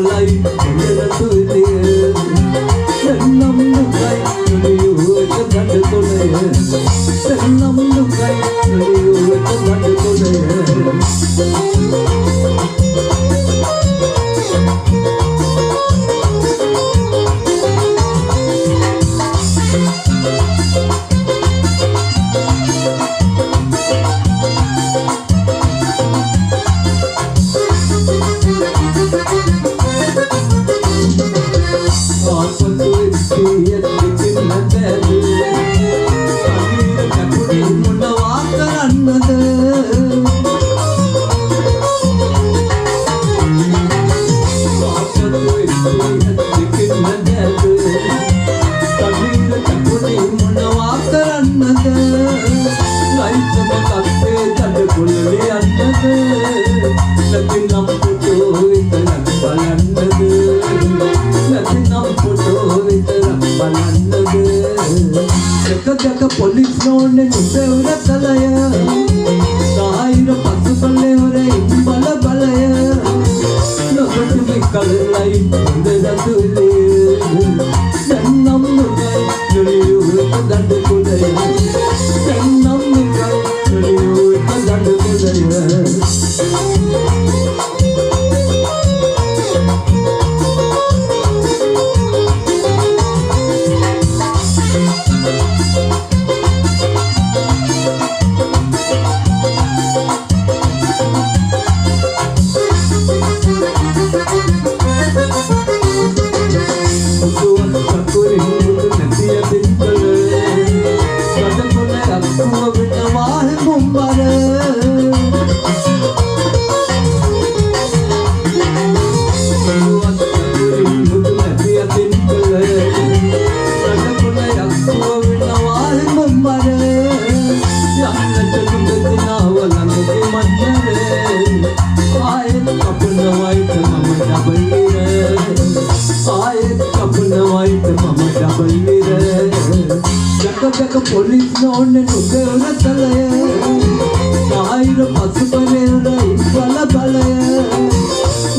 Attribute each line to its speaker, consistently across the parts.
Speaker 1: කල්ලයි රතු එළිය නම් දුකයි නුලියෝ එක දඩ කොළය නම් දුකයි නුලියෝ එක දඩ කොළය Police no ne nubevra kalaya sahira pasu palle hore bala balaya no kutmi kalai nderatu le sannam nugai nuliyu dad kulaya sannam nugai nuliyu dad kulaya Police no ne nubevra kalaya sahira pasu palle hore bala balaya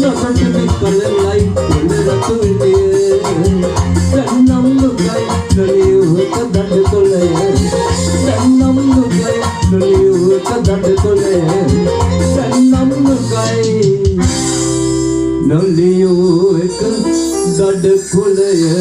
Speaker 1: no kutmi kalai nderatu le sannam nugai nuliyu dad kulaya sannam nugai nuliyu dad kulaya sannam nugai nuliyu dad kulaya